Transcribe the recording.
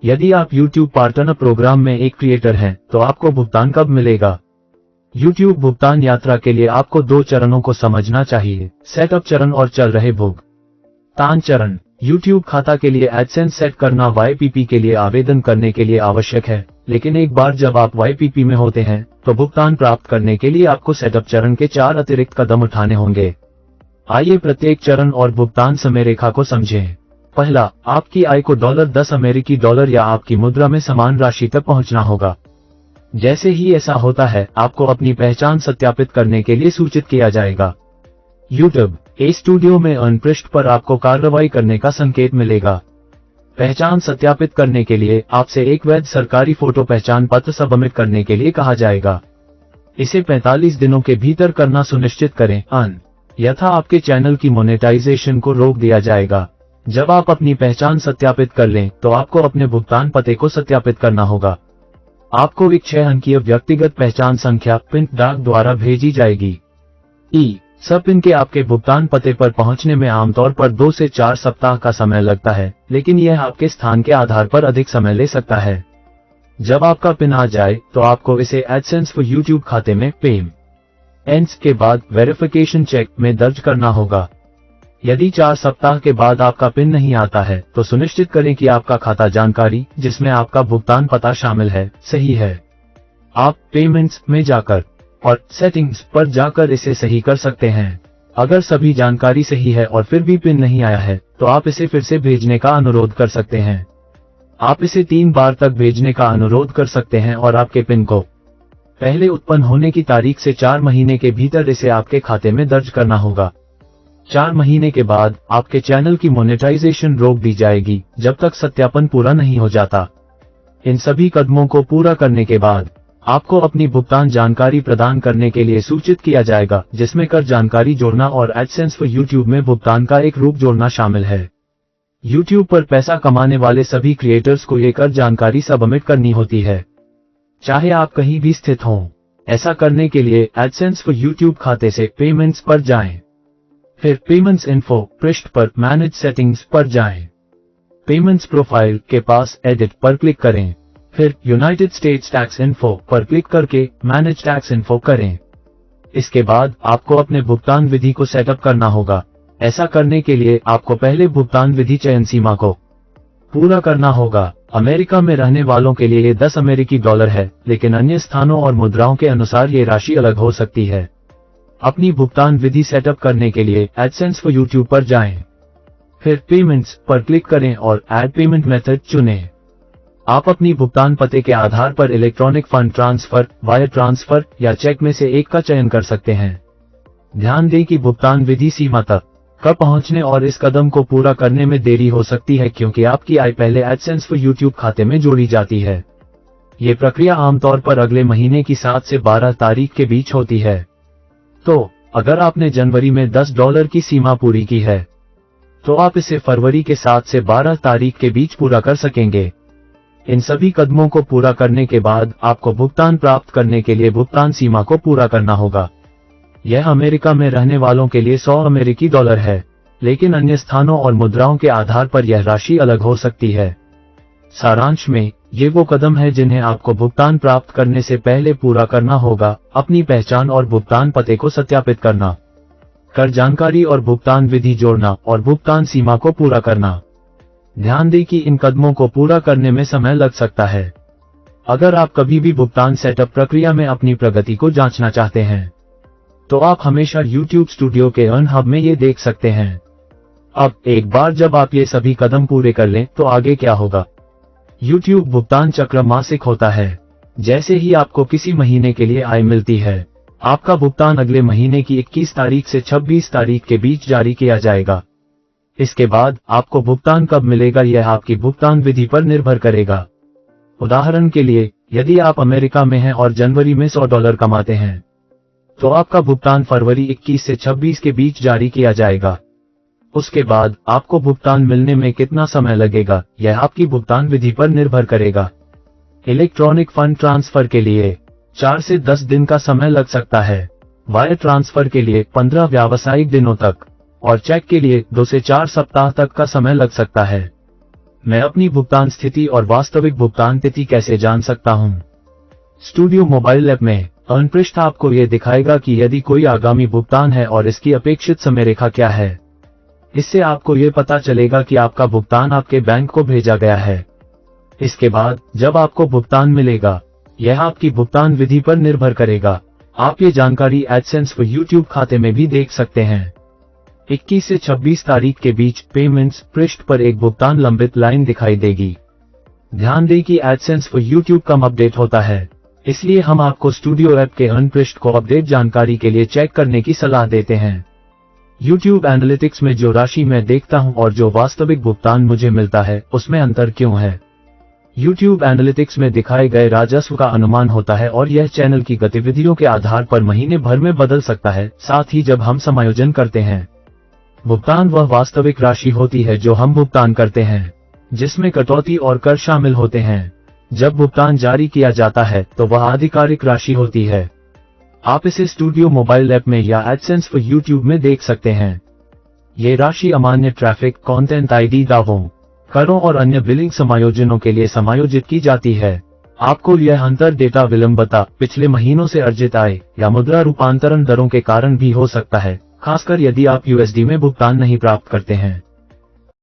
यदि आप YouTube partner programme में एक क्रिएटर हैं, तो आपको भुगतान कब मिलेगा? YouTube भुगतान यात्रा के लिए आपको 2 चरणों को समझना चाहिए, सेटअप चरण और चल रहे भुगतान चरण। YouTube खाता के लिए एडसेंस सेट करना YPP के लिए आवेदन करने के लिए आवश्यक है, लेकिन एक बार जब आप YPP में होते हैं, तो भुगतान प्राप्त करने के लिए आपको सेटअप चरण के 4 अतिरिक्त कदम उठाने होंगे। आइए प्रत्येक चरण और भुगतान समय रेखा को समझें। पहला, आपकी आय को $10 अमेरिकी डॉलर या आपकी मुद्रा में समान राशि तक पहुंचना होगा। जैसे ही ऐसा होता है, आपको अपनी पहचान सत्यापित करने के लिए सूचित किया जाएगा। YouTube स्टूडियो में अर्न पृष्ठ पर आपको कार्रवाई करने का संकेत मिलेगा। पहचान सत्यापित करने के लिए आपसे एक वैध सरकारी फोटो पहचान पत्र सबमिट करने के लिए कहा जाएगा। इसे 45 दिनों के भीतर करना सुनिश्चित करें, अन्यथा आपके चैनल की मोनेटाइजेशन को रोक दिया जाएगा। जब आप अपनी पहचान सत्यापित कर लें, तो आपको अपने भुगतान पते को सत्यापित करना होगा। आपको एक 6 अंकीय व्यक्तिगत पहचान संख्या पिन डाक द्वारा भेजी जाएगी। सब पिन के आपके भुगतान पते पर पहुंचने में आमतौर पर 2 से 4 सप्ताह का समय लगता है, लेकिन यह आपके स्थान के आधार पर अधिक समय ले सकता है। जब आपका पिन आ जाए, तो आपको इसे एडसेंस फॉर YouTube खाते में पेमेंट्स के बाद वेरिफिकेशन चेक में दर्ज करना होगा। यदि 4 सप्ताह के बाद आपका पिन नहीं आता है, तो सुनिश्चित करें कि आपका खाता जानकारी, जिसमें आपका भुगतान पता शामिल है, सही है। आप पेमेंट्स में जाकर और सेटिंग्स पर जाकर इसे सही कर सकते हैं। अगर सभी जानकारी सही है और फिर भी पिन नहीं आया है, तो आप इसे फिर से भेजने का अनुरोध कर सकते हैं। आप इसे 3 बार तक भेजने का अनुरोध कर सकते हैं और आपके पिन को पहले उत्पन्न होने की तारीख से 4 महीने के भीतर इसे आपके खाते में दर्ज करना होगा। 4 महीने के बाद आपके चैनल की मोनेटाइजेशन रोक दी जाएगी, जब तक सत्यापन पूरा नहीं हो जाता। इन सभी कदमों को पूरा करने के बाद आपको अपनी भुगतान जानकारी प्रदान करने के लिए सूचित किया जाएगा, जिसमें कर जानकारी जोड़ना और एडसेंस फॉर YouTube में भुगतान का एक रूप जोड़ना शामिल है। YouTube पर पैसा कमाने वाले सभी क्रिएटर्स को ये कर जानकारी सबमिट करनी होती है, चाहे आप कहीं भी स्थित हों। ऐसा करने के लिए एडसेंस फॉर YouTube खाते से पेमेंट्स पर जाएं। फिर पेमेंट्स इन्फो पृष्ठ पर मैनेज सेटिंग्स पर जाएं। पेमेंट्स प्रोफाइल के पास एडिट पर क्लिक करें। फिर यूनाइटेड स्टेट्स टैक्स इन्फो पर क्लिक करके मैनेज टैक्स इन्फो करें। इसके बाद आपको अपने भुगतान विधि को सेटअप करना होगा। ऐसा करने के लिए आपको पहले भुगतान विधि चयन सीमा को पूरा करना होगा। अमेरिका में रहने वालों के लिए ये 10 अमेरिकी डॉलर है, लेकिन अन्य स्थानों और मुद्राओं के अनुसार ये राशि अलग हो सकती है। अपनी भुगतान विधि सेटअप करने के लिए एडसेंस फॉर YouTube पर जाएं। फिर पेमेंट्स पर क्लिक करें और ऐड पेमेंट मेथड चुनें। आप अपनी भुगतान पते के आधार पर electronic fund transfer, wire transfer या चेक में से एक का चयन कर सकते हैं। ध्यान दें कि भुगतान विधि सीमा तक पहुंचने और इस कदम को पूरा करने में देरी हो सकती है, क्योंकि आपकी आय पहले एडसेंस फॉर YouTube खाते में जोड़ी जाती है। ये प्रक्रिया आमतौर पर अगले महीने की 7 से 12 तारीख के बीच होती है। तो अगर आपने जनवरी में $10 की सीमा पूरी की है, तो आप इसे फरवरी के 7 से 12 तारीख के बीच पूरा कर सकेंगे। इन सभी कदमों को पूरा करने के बाद आपको भुगतान प्राप्त करने के लिए भुगतान सीमा को पूरा करना होगा। यह अमेरिका में रहने वालों के लिए 100 अमेरिकी डॉलर है, लेकिन अन्य स्थानों और मुद्राओं के आधार पर यह राशि अलग हो सकती है। सारांश में, ये वो कदम है जिन्हें आपको भुगतान प्राप्त करने से पहले पूरा करना होगा। अपनी पहचान और भुगतान पते को सत्यापित करना, कर जानकारी और भुगतान विधि जोड़ना और भुगतान सीमा को पूरा करना। ध्यान दें कि इन कदमों को पूरा करने में समय लग सकता है। अगर आप कभी भी भुगतान सेटअप प्रक्रिया में अपनी प्रगति को जांचना चाहते हैं, तो आप हमेशा YouTube स्टूडियो के अर्न हब में ये देख सकते हैं। अब एक बार जब आप ये सभी कदम पूरे कर लें, तो आगे क्या होगा? YouTube भुगतान चक्र मासिक होता है। जैसे ही आपको किसी महीने के लिए आय मिलती है, आपका भुगतान अगले महीने की 21 तारीख से 26 तारीख के बीच जारी किया जाएगा। इसके बाद आपको भुगतान कब मिलेगा, यह आपकी भुगतान विधि पर निर्भर करेगा। उदाहरण के लिए, यदि आप अमेरिका में हैं और जनवरी में $100 कमाते हैं, तो आपका भुगतान फरवरी 21 से 26 के बीच जारी किया जाएगा। उसके बाद आपको भुगतान मिलने में कितना समय लगेगा, यह आपकी भुगतान विधि पर निर्भर करेगा। इलेक्ट्रॉनिक फंड ट्रांसफर के लिए 4 से 10 दिन का समय लग सकता है, वायर ट्रांसफर के लिए 15 व्यावसायिक दिनों तक, और चेक के लिए 2 से 4 सप्ताह तक का समय लग सकता है। मैं अपनी भुगतान स्थिति और वास्तविक भुगतान तिथि कैसे जान सकता हूं? स्टूडियो मोबाइल ऐप में अर्न पृष्ठ आपको यह दिखाएगा कि यदि कोई आगामी भुगतान है और इसकी अपेक्षित समय रेखा क्या है। इससे आपको यह पता चलेगा कि आपका भुगतान आपके बैंक को भेजा गया है। इसके बाद जब आपको भुगतान मिलेगा, यह आपकी भुगतान विधि पर निर्भर करेगा। आप ये जानकारी एडसेंस फॉर यूट्यूब खाते में भी देख सकते हैं। 21 से 26 तारीख के बीच पेमेंट्स पृष्ठ पर एक भुगतान लंबित लाइन दिखाई देगी। ध्यान दें कि AdSense for YouTube come update होता है, इसलिए हम आपको स्टूडियो ऐप के अर्न पृष्ठ को अपडेट जानकारी के लिए चेक करने की सलाह देते हैं। YouTube एनालिटिक्स में जो राशि मैं देखता हूं और जो वास्तविक भुगतान मुझे मिलता है, उसमें अंतर क्यों है? YouTube एनालिटिक्स में दिखाए गए राजस्व का अनुमान होता है और यह चैनल की गतिविधियों के आधार पर महीने भर में बदल सकता है। साथ ही जब हम समायोजन करते हैं, भुगतान वह वास्तविक राशि होती है जो हम भुगतान करते हैं, जिसमें कटौती और कर शामिल होते हैं। जब भुगतान जारी किया जाता है तो वह आधिकारिक राशि होती है। आप इसे स्टूडियो मोबाइल ऐप में या एडसेंस फॉर यूट्यूब में देख सकते हैं। ये राशि अमान्य ट्रैफिक, कंटेंट आईडी दावों, करों और अन्य बिलिंग समायोजनों के लिए समायोजित की जाती है। आपको यह अंतर डेटा विलंबता, पिछले महीनों से अर्जित आय या मुद्रा रूपांतरण दरों के कारण भी हो सकता है, खासकर यदि आप USD में भुगतान नहीं प्राप्त करते हैं।